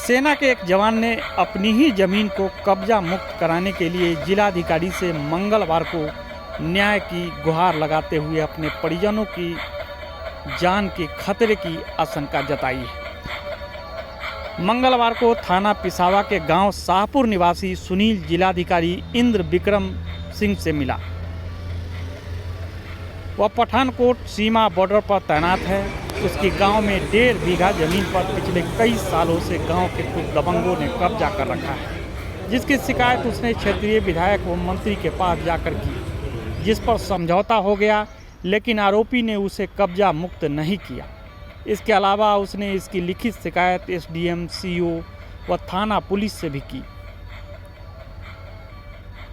सेना के एक जवान ने अपनी ही जमीन को कब्जा मुक्त कराने के लिए जिलाधिकारी से मंगलवार को न्याय की गुहार लगाते हुए अपने परिजनों की जान के खतरे की आशंका जताई है। मंगलवार को थाना पिसावा के गांव शाहपुर निवासी सुनील जिलाधिकारी इंद्र विक्रम सिंह से मिला। वह पठानकोट सीमा बॉर्डर पर तैनात है। उसके गांव में 1.5 बीघा जमीन पर पिछले कई सालों से गांव के कुछ दबंगों ने कब्जा कर रखा है, जिसकी शिकायत उसने क्षेत्रीय विधायक व मंत्री के पास जाकर की, जिस पर समझौता हो गया, लेकिन आरोपी ने उसे कब्जा मुक्त नहीं किया। इसके अलावा उसने इसकी लिखित शिकायत एसडीएम, सीओ व थाना पुलिस से भी की।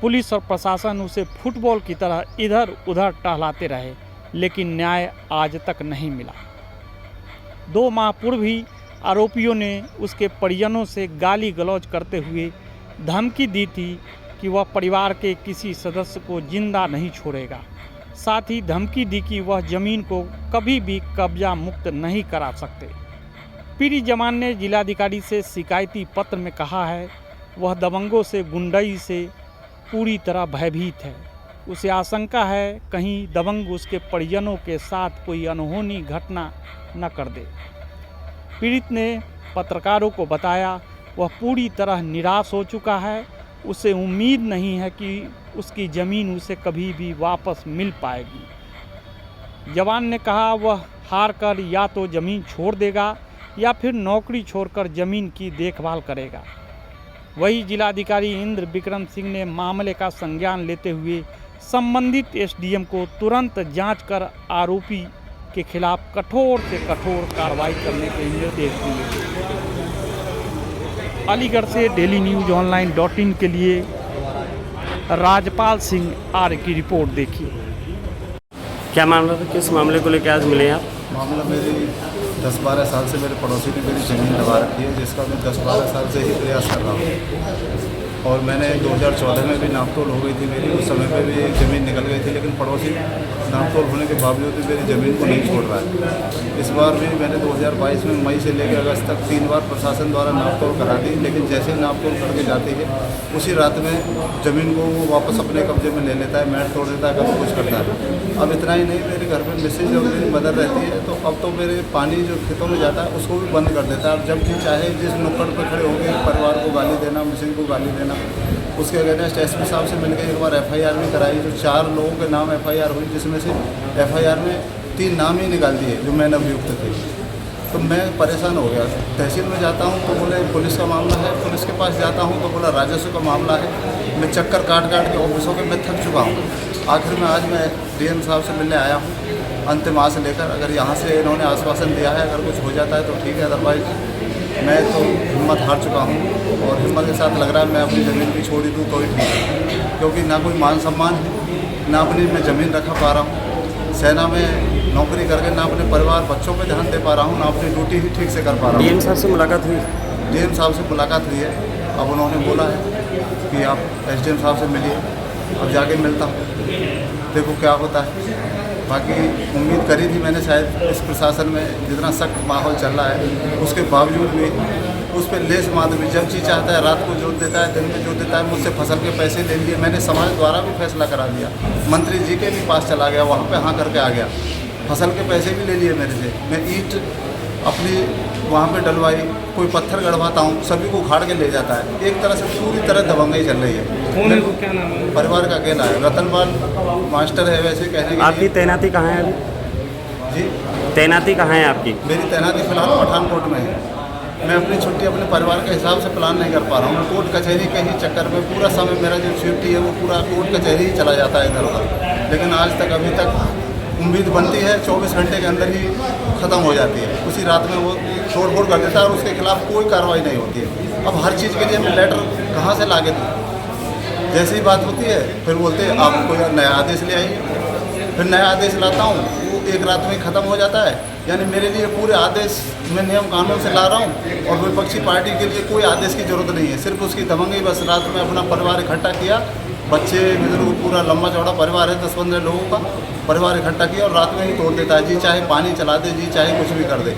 पुलिस और प्रशासन उसे फुटबॉल की तरह इधर उधर टहलाते रहे, लेकिन न्याय आज तक नहीं मिला। 2 माह पूर्व ही आरोपियों ने उसके परिजनों से गाली गलौज करते हुए धमकी दी थी कि वह परिवार के किसी सदस्य को जिंदा नहीं छोड़ेगा। साथ ही धमकी दी कि वह जमीन को कभी भी कब्जा मुक्त नहीं करा सकते। पीड़ित जवान ने जिलाधिकारी से शिकायती पत्र में कहा है वह दबंगों से गुंडई से पूरी तरह भयभीत है। उसे आशंका है कहीं दबंग उसके परिजनों के साथ कोई अनहोनी घटना न कर दे। पीड़ित ने पत्रकारों को बताया वह पूरी तरह निराश हो चुका है। उसे उम्मीद नहीं है कि उसकी ज़मीन उसे कभी भी वापस मिल पाएगी। जवान ने कहा वह हार कर या तो ज़मीन छोड़ देगा या फिर नौकरी छोड़कर ज़मीन की देखभाल करेगा। वही जिलाधिकारी इंद्र विक्रम सिंह ने मामले का संज्ञान लेते हुए संबंधित एसडीएम को तुरंत जांच कर आरोपी के खिलाफ कठोर से कठोर कार्रवाई करने के निर्देश दिए। अलीगढ़ से डेली न्यूज ऑनलाइन.in के लिए राजपाल सिंह आर की रिपोर्ट देखिए। क्या मामला था, किस मामले को लेकर आज मिले आप? मामला मेरी 10-12 साल से मेरे पड़ोसी ने मेरी ज़मीन दबा रखी है, जिसका मैं 10-12 साल से ही प्रयास कर रहा हूँ। और मैंने 2014 में भी नापतोल हो गई थी मेरी, उस समय पे भी ज़मीन निकल गई थी, लेकिन पड़ोसी नापतोल होने के बावजूद भी मेरी ज़मीन को नहीं छोड़ रहा है। इस बार भी मैंने 2022 में मई से लेकर अगस्त तक 3 बार प्रशासन द्वारा नापतोल करा दी, लेकिन जैसे ही नापतोल करके जाती है उसी रात में ज़मीन को वो वापस अपने कब्जे में ले लेता है, मैट तोड़ देता है, कभी कुछ करता है। अब इतना ही नहीं, मेरे घर पर मिसेज और मेरी मदर रहती है, तो अब तो मेरे पानी जो खेतों में जाता है उसको भी बंद कर देता है। अब जब भी चाहे जिस नुक्कड़ पर खड़े होकर परिवार को गाली देना, मिसेज को गाली देना। उसके अगेंस्ट एसपी साहब से मिलकर एक बार एफआईआर भी कराई, जो 4 लोगों के नाम एफआईआर हुई, जिसमें से एफआईआर में 3 नाम ही निकाल दिए जो मैंने अभियुक्त थे। तो मैं परेशान हो गया। तहसील में जाता हूँ तो बोले पुलिस का मामला है, पुलिस के पास जाता हूँ तो बोला राजस्व का मामला है। मैं चक्कर काट के ऑफिसों के मैं थक चुका हूँ। आखिर में आज मैं डीएम साहब से मिलने आया हूँ अंतिम आस लेकर। अगर यहाँ से इन्होंने आश्वासन दिया है अगर कुछ हो जाता है तो ठीक है, अदरवाइज मैं तो हिम्मत हार चुका हूँ और हिम्मत के साथ लग रहा है मैं अपनी ज़मीन भी छोड़ ही दूँ तो ही ठीक है, क्योंकि ना कोई मान सम्मान है, ना अपनी मैं ज़मीन रखा पा रहा हूँ। सेना में नौकरी करके ना अपने परिवार बच्चों पे ध्यान दे पा रहा हूँ, ना अपनी ड्यूटी ही ठीक से कर पा रहा हूँ। डीएम साहब से मुलाकात हुई? डीएम साहब से मुलाकात हुई है। अब उन्होंने बोला है कि आप एसडीएम साहब से मिलिए। अब जाके मिलता हूँ, देखो क्या होता है। बाकी उम्मीद करी थी मैंने शायद इस प्रशासन में जितना सख्त माहौल चल रहा है उसके बावजूद भी उस पर लेस माद भी जब चीज़ चाहता है रात को जोत देता है, दिन में जोत देता है। मुझसे फसल के पैसे ले लिए, मैंने समाज द्वारा भी फैसला करा दिया, मंत्री जी के भी पास चला गया, वहाँ पे हाँ करके आ गया, फसल के पैसे भी ले लिए मेरे से। मैं ईंट अपनी वहाँ पे डलवाई, कोई पत्थर गड़वाता हूँ, सभी को उखाड़ के ले जाता है। एक तरह से पूरी तरह दबंगई चल रही है। क्या नाम है? परिवार का अकेला है, रतनपाल मास्टर है वैसे कहने के। आपकी तैनाती कहाँ है अभी? जी, तैनाती कहाँ है आपकी? मेरी तैनाती फिलहाल पठानकोट में है। मैं अपनी छुट्टी अपने परिवार के हिसाब से प्लान नहीं कर पा रहा हूँ। कोर्ट कचहरी के ही चक्कर में पूरा समय मेरा जो छुट्टी है वो पूरा कोर्ट कचहरी ही चला जाता है इधर उधर। लेकिन आज तक अभी तक उम्मीद बनती है 24 घंटे के अंदर ही ख़त्म हो जाती है, उसी रात में वो तोड़ फोड़ कर देता है और उसके खिलाफ कोई कार्रवाई नहीं होती है। अब हर चीज़ के लिए मैं लेटर कहाँ से ला के दूँ? जैसी ही बात होती है फिर बोलते हैं आप कोई नया आदेश ले आइए। फिर नया आदेश लाता हूँ, वो एक रात में ख़त्म हो जाता है। यानी मेरे लिए पूरे आदेश मैं नियम कानून से ला रहा हूँ और विपक्षी पार्टी के लिए कोई आदेश की ज़रूरत नहीं है, सिर्फ उसकी दबंगई। बस रात में अपना परिवार इकट्ठा किया, बच्चे बुजुर्ग पूरा लंबा चौड़ा परिवार है, 10-15 लोगों का परिवार इकट्ठा किया और रात में ही तोड़ देता है। जी चाहे पानी चला दे, जी चाहे कुछ भी कर दे।